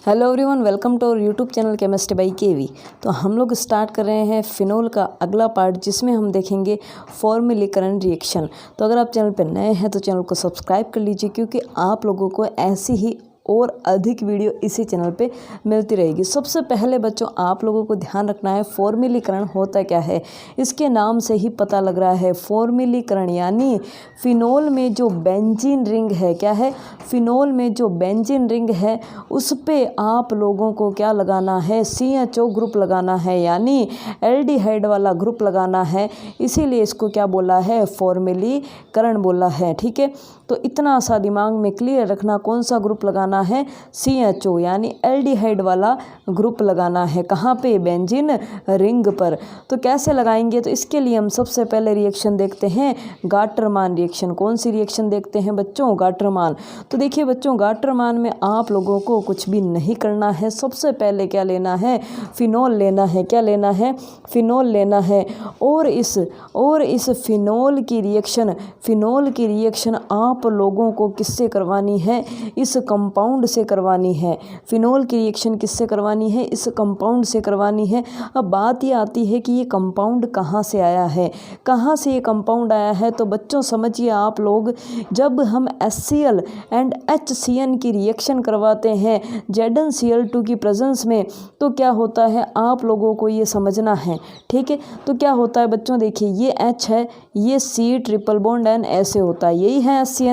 Hello everyone, welcome to our YouTube channel chemistry by KV. तो हम लोग start कर रहे हैं फिनोल का अगला पार्ट, जिसमें हम देखेंगे फॉर्मिलीकरण रिएक्शन। तो अगर आप चैनल पर नए हैं तो चैनल को सब्सक्राइब कर लीजिए, क्योंकि आप लोगों को ऐसी ही और अधिक वीडियो इसी चैनल पे मिलती रहेगी। सबसे पहले बच्चों, आप लोगों को ध्यान रखना है फॉर्मिलीकरण होता क्या है। इसके नाम से ही पता लग रहा है, फॉर्मिलीकरण यानी फिनोल में जो बेंजीन रिंग है, क्या है, फिनोल में जो बेंजीन रिंग है उस पे आप लोगों को क्या लगाना है, CHO ग्रुप लगाना है, यानी एल्डिहाइड वाला ग्रुप लगाना है। इसीलिए इसको क्या बोला है, फॉर्मिलीकरण बोला है। ठीक है, तो इतना सा दिमाग में क्लियर रखना, कौन सा ग्रुप लगाना है, CHO यानी एल्डिहाइड वाला ग्रुप लगाना है। कहाँ पे, बेंजीन रिंग पर। तो कैसे लगाएंगे, तो इसके लिए हम सबसे पहले रिएक्शन देखते हैं, गाटरमान रिएक्शन। कौन सी रिएक्शन देखते हैं बच्चों, गाटरमान। तो देखिए बच्चों, गाटरमान में आप लोगों को कुछ भी नहीं करना है। सबसे पहले क्या लेना है, फिनोल लेना है। क्या लेना है, फिनोल लेना है। और इस फिनोल की रिएक्शन आप लोगों को किससे करवानी है, इस कंपाउंड से करवानी है। फिनोल की रिएक्शन किससे करवानी है, इस कंपाउंड से करवानी है। अब बात ये आती है कि ये कंपाउंड कहाँ से आया है, कहाँ से ये कंपाउंड आया है। तो बच्चों समझिए आप लोग, जब हम HCl एंड HCN की रिएक्शन करवाते हैं ZnCl2 की प्रेजेंस में, तो क्या होता है आप लोगों को ये समझना है। ठीक है, तो क्या होता है बच्चों, देखिए ये H है, ये C ट्रिपल बॉन्ड N ऐसे होता है, यही है HCN।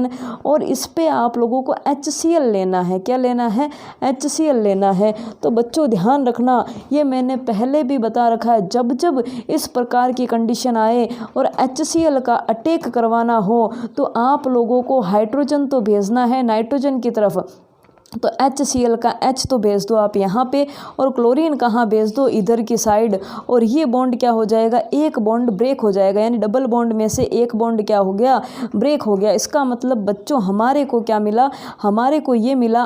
और इस पे आप लोगों को HCl लेना है। क्या लेना है, HCl लेना है। तो बच्चों ध्यान रखना, ये मैंने पहले भी बता रखा है, जब जब इस प्रकार की कंडीशन आए और HCl का अटैक करवाना हो, तो आप लोगों को हाइड्रोजन तो भेजना है नाइट्रोजन की तरफ। तो HCl का H तो भेज दो आप यहाँ पे, और क्लोरीन कहाँ भेज दो, इधर की साइड। और ये बॉन्ड क्या हो जाएगा, एक बॉन्ड ब्रेक हो जाएगा, यानी डबल बॉन्ड में से एक बॉन्ड क्या हो गया, ब्रेक हो गया। इसका मतलब बच्चों हमारे को क्या मिला, हमारे को ये मिला,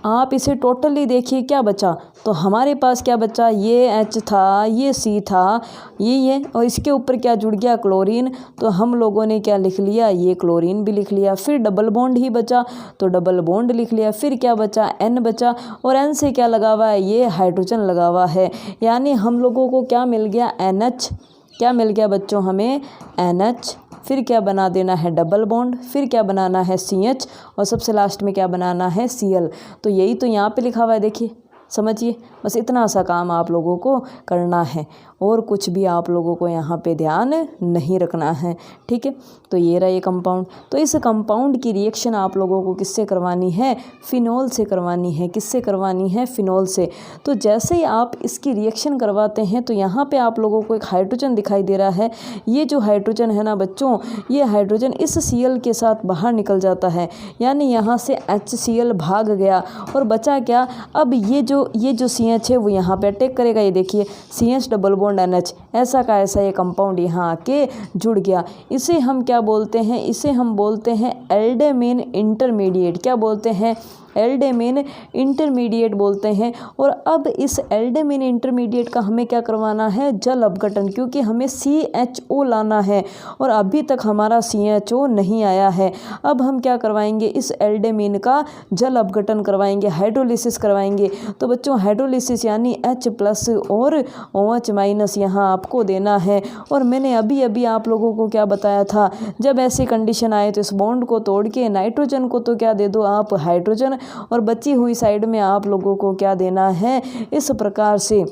आप इसे टोटली देखिए क्या बचा। तो हमारे पास क्या बचा, ये H था, ये C था, ये और इसके ऊपर क्या जुड़ गया, क्लोरीन। तो हम लोगों ने क्या लिख लिया, ये क्लोरीन भी लिख लिया। फिर डबल बॉन्ड ही बचा, तो डबल बॉन्ड लिख लिया। फिर क्या बचा, N बचा, और N से क्या लगा हुआ है, ये हाइड्रोजन लगा हुआ है। यानी हम लोगों को क्या मिल गया, NH। क्या मिल गया बच्चों हमें, NH। फिर क्या बना देना है, डबल बॉन्ड। फिर क्या बनाना है, CH। और सबसे लास्ट में क्या बनाना है, Cl। तो यही तो यहाँ पे लिखा हुआ है, देखिए समझिए। बस इतना सा काम आप लोगों को करना है, और कुछ भी आप लोगों को यहाँ पे ध्यान नहीं रखना है। ठीक है, तो ये रहा ये कंपाउंड। तो इस कंपाउंड की रिएक्शन आप लोगों को किससे करवानी है, फिनोल से करवानी है। किससे करवानी है, फिनोल से। तो जैसे ही आप इसकी रिएक्शन करवाते हैं, तो यहाँ पे आप लोगों को एक हाइड्रोजन दिखाई दे रहा है। ये जो हाइड्रोजन है ना बच्चों, ये हाइड्रोजन इस Cl के साथ बाहर निकल जाता है, यानी यहाँ से HCl भाग गया, और बचा क्या, अब ये जो CH है वो यहाँ पे अटैक करेगा। ये देखिए CH डबल बॉन्ड NH, ऐसा का ऐसा ये कंपाउंड यहाँ आके जुड़ गया। इसे हम क्या बोलते हैं, इसे हम बोलते हैं एल्डेमीन इंटरमीडिएट। क्या बोलते हैं, एल्डेमीन इंटरमीडिएट बोलते हैं। और अब इस एल्डेमीन इंटरमीडिएट का हमें क्या करवाना है, जल अपघटन, क्योंकि हमें CHO लाना है, और अभी तक हमारा CHO नहीं आया है। अब हम क्या करवाएंगे, इस एल्डेमीन का जल अपघटन करवाएंगे, हाइड्रोलिसिस करवाएंगे। तो बच्चों हाइड्रोलिसिस यानी H+ और OH- यहाँ आपको देना है। और मैंने अभी आप लोगों को क्या बताया था, जब ऐसी कंडीशन आए तो इस बॉन्ड को तोड़ के नाइट्रोजन को तो क्या दे दो आप, हाइड्रोजन, और बची हुई साइड में आप लोगों को क्या देना है, इस प्रकार से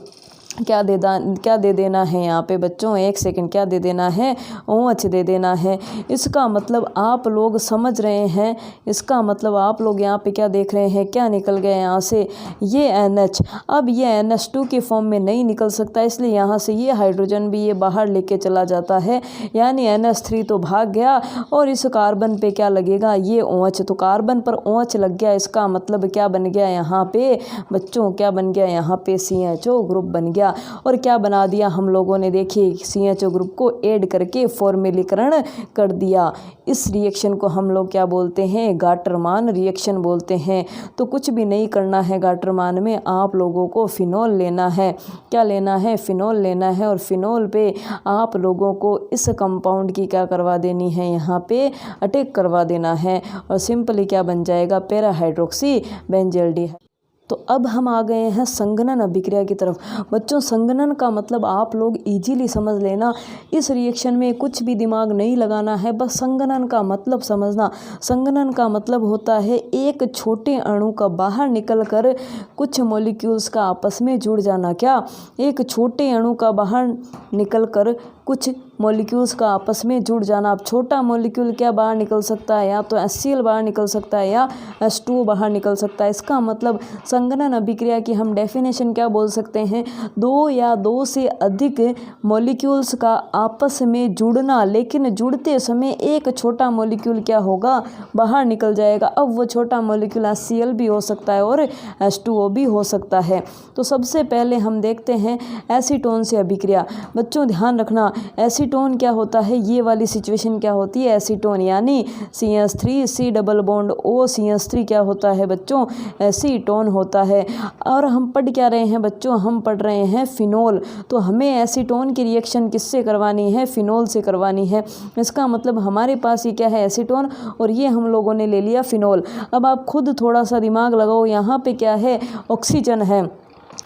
क्या दे देना है यहाँ पे बच्चों, एक सेकंड, क्या दे देना है, OH दे देना है। इसका मतलब आप लोग समझ रहे हैं, इसका मतलब आप लोग यहाँ पे क्या देख रहे हैं, क्या निकल गया यहाँ से, ये NH। अब ये NH2 के फॉर्म में नहीं निकल सकता, इसलिए यहाँ से ये हाइड्रोजन भी ये बाहर लेके चला जाता है, यानी NH3 तो भाग गया, और इस कार्बन पे क्या लगेगा, ये OH। तो कार्बन पर OH लग गया, इसका मतलब क्या बन गया यहाँ पे बच्चों, क्या बन गया यहाँ पे, CHO ग्रुप बन गया। और क्या बना दिया हम लोगों ने, देखिए CHO ग्रुप को ऐड करके फॉर्मिलीकरण कर दिया। इस रिएक्शन को हम लोग क्या बोलते हैं, गाटरमान रिएक्शन बोलते हैं। तो कुछ भी नहीं करना है गाटरमान में, आप लोगों को फिनोल लेना है। क्या लेना है, फिनोल लेना है। और फिनोल पे आप लोगों को इस कंपाउंड की क्या करवा देनी है, यहाँ पे अटैक करवा देना है, और सिंपली क्या बन जाएगा, पैरा हाइड्रोक्सी बेंजल्डिहाइड। तो अब हम आ गए हैं संघनन अभिक्रिया की तरफ। बच्चों संघनन का मतलब आप लोग इजीली समझ लेना, इस रिएक्शन में कुछ भी दिमाग नहीं लगाना है, बस संघनन का मतलब समझना। संघनन का मतलब होता है एक छोटे अणु का बाहर निकलकर कुछ मॉलिक्यूल्स का आपस में जुड़ जाना। क्या? एक छोटे अणु का बाहर निकलकर कुछ मॉलिक्यूल्स का आपस में जुड़ जाना। अब छोटा मॉलिक्यूल क्या बाहर निकल सकता है? या तो HCl बाहर निकल सकता है या H2O बाहर निकल सकता है। इसका मतलब संघनन अभिक्रिया की हम डेफिनेशन क्या बोल सकते हैं? दो या दो से अधिक मॉलिक्यूल्स का आपस में जुड़ना, लेकिन जुड़ते समय एक छोटा मॉलिक्यूल क्या होगा? बाहर निकल जाएगा। अब वो छोटा मॉलिक्यूल HCl भी हो सकता है और H2O भी हो सकता है। तो सबसे पहले हम देखते हैं एसीटोन से अभिक्रिया। बच्चों ध्यान रखना, एसीटोन क्या होता है? ये वाली सिचुएशन क्या होती है? एसीटोन यानी CH3 C double bond O CH3 क्या होता है बच्चों? एसीटोन होता है। और हम पढ़ क्या रहे हैं बच्चों? हम पढ़ रहे हैं फिनोल। तो हमें एसीटोन की रिएक्शन किससे करवानी है? फिनोल से करवानी है। इसका मतलब हमारे पास ये क्या है? एसीटोन, और ये हम लोगों ने ले लिया फिनोल। अब आप खुद थोड़ा सा दिमाग लगाओ, यहाँ पे क्या है? ऑक्सीजन है।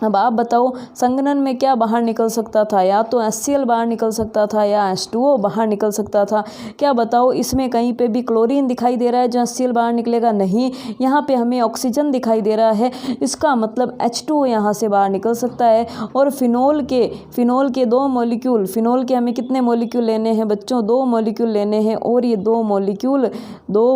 अब आप बताओ संघनन में क्या बाहर निकल सकता था? या तो HCl बाहर निकल सकता था या H2O बाहर निकल सकता था। क्या बताओ इसमें कहीं पे भी क्लोरीन दिखाई दे रहा है जो HCl बाहर निकलेगा? नहीं, यहाँ पे हमें ऑक्सीजन दिखाई दे रहा है। इसका मतलब H2O यहाँ से बाहर निकल सकता है। और फिनोल के दो मॉलिक्यूल, फिनोल के हमें कितने मॉलिक्यूल लेने हैं बच्चों? 2 मॉलिक्यूल लेने हैं। और ये दो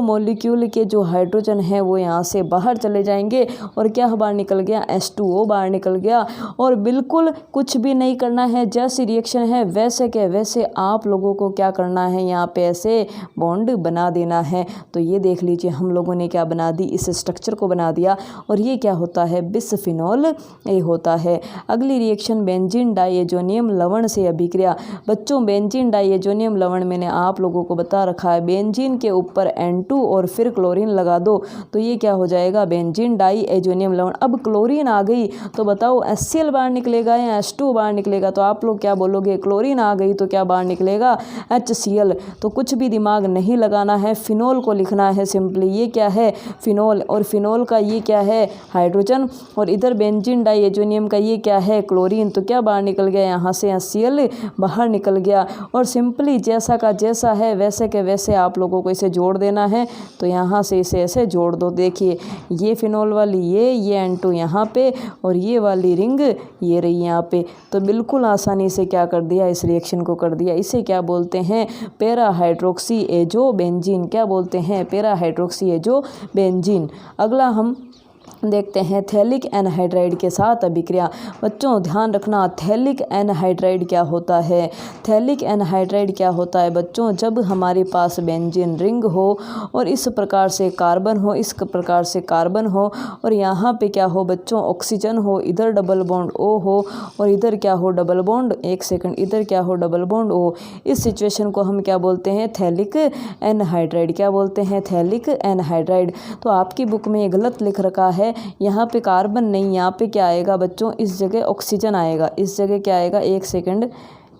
मॉलिक्यूल के जो हाइड्रोजन है वो यहाँ से बाहर चले जाएंगे। और क्या बाहर निकल गया? H2O बाहर निकल गया। और बिल्कुल कुछ भी नहीं करना है, जैसी रिएक्शन है वैसे के वैसे आप लोगों को क्या करना है? यहाँ पे ऐसे बॉन्ड बना देना है। तो ये देख लीजिए हम लोगों ने क्या बना दी? इस स्ट्रक्चर को बना दिया। और ये क्या होता है? बिसफिनॉल ए होता है। अगली रिएक्शन बेंजीन डाइएजोनियम लवण से अभिक्रिया। बच्चों बेंजीन डाइएजोनियम लवण मैंने आप लोगों को बता रखा है, बेंजीन के ऊपर N2 और फिर क्लोरीन लगा दो तो ये क्या हो जाएगा? बेंजीन डाइएजोनियम लवण। अब क्लोरीन आ गई तो बताओ HCl बाहर निकलेगा या H2O बाहर निकलेगा? तो आप लोग क्या बोलोगे? क्लोरीन आ गई तो क्या बाहर निकलेगा? HCl। तो कुछ भी दिमाग नहीं लगाना है, फिनोल को लिखना है सिंपली। ये क्या है? फिनोल। और फिनोल का ये क्या है? हाइड्रोजन। और इधर बेंजीन डाइएजोनियम का ये क्या है? क्लोरीन। तो क्या बाहर निकल गया? यहाँ से HCl बाहर निकल गया। और सिंपली जैसा का जैसा है वैसे के वैसे आप लोगों को इसे जोड़ देना है। तो यहाँ से इसे ऐसे जोड़ दो। देखिए ये फिनोल वाली ये N2 यहाँ पे और ये वाली रिंग ये रही यहाँ पे। तो बिल्कुल आसानी से क्या कर दिया? इस रिएक्शन को कर दिया। इसे क्या बोलते हैं? Para hydroxy azo benzene. क्या बोलते हैं? Para hydroxy azo benzene. अगला हम देखते हैं थैलिक एनहाइड्राइड के साथ अभिक्रिया। बच्चों ध्यान रखना, थैलिक एनहाइड्राइड क्या होता है? थैलिक एनहाइड्राइड क्या होता है बच्चों? जब हमारे पास बेंजीन रिंग हो और इस प्रकार से कार्बन हो, इस प्रकार से कार्बन हो और यहाँ पे क्या हो बच्चों? ऑक्सीजन हो, इधर डबल बॉन्ड O हो और इधर क्या हो? डबल बॉन्ड, एक सेकंड, इधर क्या हो? Double bond O। इस सिचुएशन को हम क्या बोलते हैं? Phthalic anhydride. क्या बोलते हैं? Phthalic anhydride. तो आपकी बुक में ये गलत लिख रखा है, यहाँ पे कार्बन नहीं, यहाँ पे क्या आएगा बच्चों? इस जगह ऑक्सीजन आएगा। इस जगह क्या आएगा? एक सेकंड,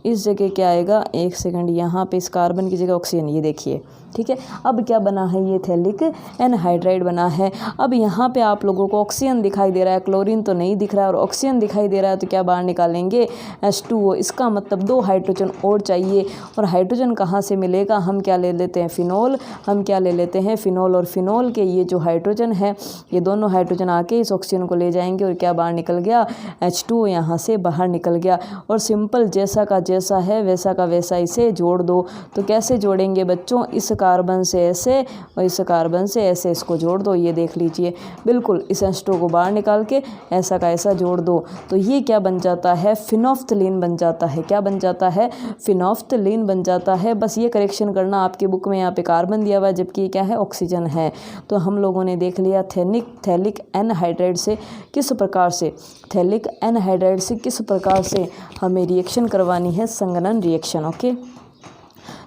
इस जगह क्या आएगा? एक सेकंड, यहाँ पे इस कार्बन की जगह ऑक्सीजन। ये देखिए, ठीक है। अब क्या बना है? ये थैलिक एनहाइड्राइड बना है। अब यहाँ पे आप लोगों को ऑक्सीजन दिखाई दे रहा है, क्लोरीन तो नहीं दिख रहा है, और ऑक्सीजन दिखाई दे रहा है तो क्या बाहर निकालेंगे? H2O। इसका मतलब 2 हाइड्रोजन और चाहिए। और हाइड्रोजन कहाँ से मिलेगा? हम क्या ले लेते हैं? फिनोल। हम क्या ले लेते हैं? फिनोल। और फिनोल के ये जो हाइड्रोजन है, ये दोनों हाइड्रोजन आके इस ऑक्सीजन को ले जाएंगे और क्या बाहर निकल गया? H2O यहाँ से बाहर निकल गया। और सिंपल जैसा का जैसा है वैसा का वैसा इसे जोड़ दो। तो कैसे जोड़ेंगे बच्चों? इस कार्बन से ऐसे और इस कार्बन से ऐसे इसको जोड़ दो। ये देख लीजिए, बिल्कुल इस H2O को बाहर निकाल के ऐसा का ऐसा जोड़ दो। तो ये क्या बन जाता है? फिनोफ्थलीन बन जाता है। क्या बन जाता है? फिनोफ्थलीन बन जाता है। बस ये करेक्शन करना, आपकी बुक में यहाँ पे कार्बन दिया हुआ है जबकि क्या है? ऑक्सीजन है। तो हम लोगों ने देख लिया थैलिक एनहाइड्राइड से किस प्रकार से, थैलिक एनहाइड्राइड से किस प्रकार से हमें रिएक्शन करवानी है, संघनन रिएक्शन। ओके,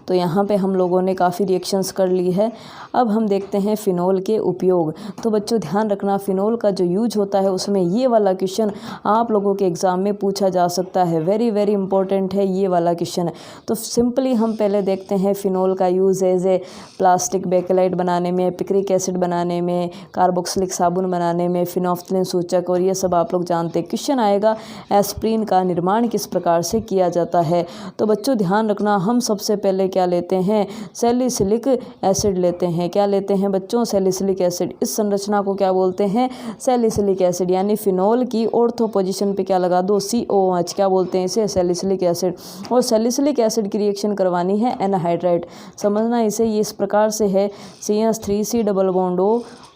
तो यहाँ पे हम लोगों ने काफ़ी रिएक्शंस कर ली है। अब हम देखते हैं फिनोल के उपयोग। तो बच्चों ध्यान रखना, फिनोल का जो यूज होता है उसमें ये वाला क्वेश्चन आप लोगों के एग्ज़ाम में पूछा जा सकता है। वेरी वेरी इंपॉर्टेंट है ये वाला क्वेश्चन। तो सिंपली हम पहले देखते हैं फिनोल का use as a plastic bakelite बनाने में, पिक्रिक एसिड बनाने में, कार्बोक्सिलिक साबुन बनाने में, फिनोफ्थलीन सूचक, और ये सब आप लोग जानते हैं। क्वेश्चन आएगा एस्प्रीन का निर्माण किस प्रकार से किया जाता है। तो बच्चों ध्यान रखना, हम सबसे पहले क्या लेते हैं, सैलिसिलिक एसिड लेते हैं। क्या लेते हैं बच्चों, सैलिसिलिक एसिड। इस संरचना को क्या बोलते हैं, सैलिसिलिक एसिड। यानी फिनोल की ऑर्थो पोजीशन पे क्या लगा दो, COH, क्या बोलते हैं इसे, सैलिसिलिक एसिड। और सैलिसिलिक एसिड की रिएक्शन करवानी है एनहाइड्राइड। समझना इसे, ये इस प्रकार से है, CH3 double bond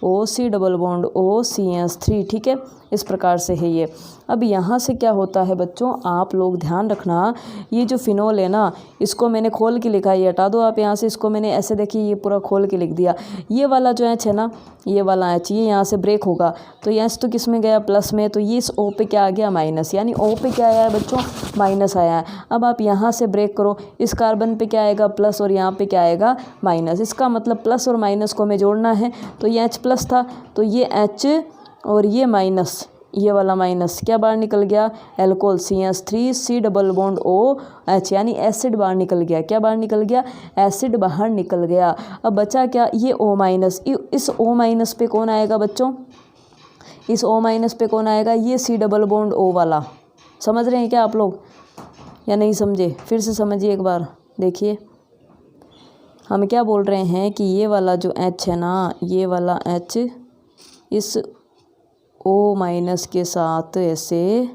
O C double bond O CH3, ठीक है, इस प्रकार से है ये। अब यहाँ से क्या होता है बच्चों, आप लोग ध्यान रखना, ये जो फिनोल है ना, इसको मैंने खोल के लिखा है, ये हटा दो आप यहाँ से, इसको मैंने ऐसे देखिए ये पूरा खोल के लिख दिया। ये वाला जो एच है ना, ये वाला एच, ये यहाँ से ब्रेक होगा, तो एच तो किस में गया, प्लस में, तो ये इस O पे क्या आ गया, माइनस। यानी O पे क्या आया है बच्चों, माइनस आया है। अब आप यहाँ से ब्रेक करो, इस कार्बन पे क्या आएगा, प्लस, और यहाँ पे क्या आएगा, माइनस। इसका मतलब प्लस और माइनस को हमें जोड़ना है। तो ये H प्लस था, तो ये H और ये माइनस, ये वाला माइनस, क्या बाहर निकल गया, alcohol, CH3 double bond OH, यानी एसिड बाहर निकल गया। क्या बाहर निकल गया, एसिड बाहर निकल गया। अब बचा क्या, ये O माइनस। इस O माइनस पे कौन आएगा बच्चों, इस O माइनस पे कौन आएगा, ये C डबल बॉन्ड O वाला। समझ रहे हैं क्या आप लोग या नहीं समझे, फिर से समझिए एक बार, देखिए हम क्या बोल रहे हैं कि ये वाला जो H है ना, ये वाला H इस O माइनस के साथ ऐसे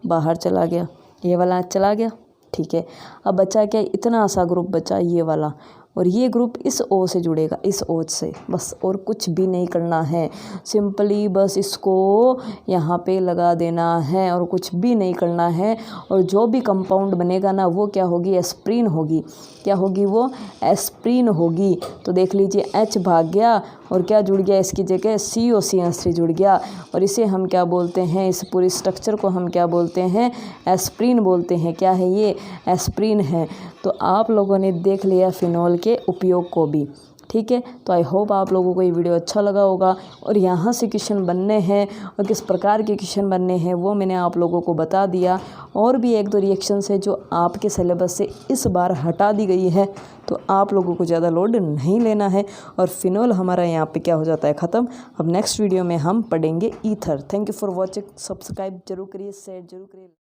बाहर चला गया, ये वाला चला गया, ठीक है। अब बचा क्या, इतना सा ग्रुप बचा, ये वाला, और ये ग्रुप इस O से जुड़ेगा, इस OH से, बस, और कुछ भी नहीं करना है। सिंपली बस इसको यहाँ पे लगा देना है और कुछ भी नहीं करना है। और जो भी कंपाउंड बनेगा ना, वो क्या होगी, एस्प्रीन होगी। क्या होगी वो, एस्प्रीन होगी। तो देख लीजिए H भाग गया और क्या जुड़ गया इसकी जगह, COCH3 जुड़ गया, और इसे हम क्या बोलते हैं, इस पूरी स्ट्रक्चर को हम क्या बोलते हैं, एस्प्रीन बोलते हैं। क्या है ये, एस्प्रीन है। तो आप लोगों ने देख लिया फिनोल के उपयोग को भी, ठीक है। तो आई होप आप लोगों को ये वीडियो अच्छा लगा होगा। और यहाँ से क्वेश्चन बनने हैं और किस प्रकार के क्वेश्चन बनने हैं वो मैंने आप लोगों को बता दिया। और भी एक दो रिएक्शंस है जो आपके सिलेबस से इस बार हटा दी गई है, तो आप लोगों को ज़्यादा लोड नहीं लेना है। और फिनोल हमारा यहाँ पे क्या हो जाता है, ख़त्म। अब नेक्स्ट वीडियो में हम पढ़ेंगे ether. Thank you for watching. Subscribe जरूर करिए, शेयर जरूर करिए।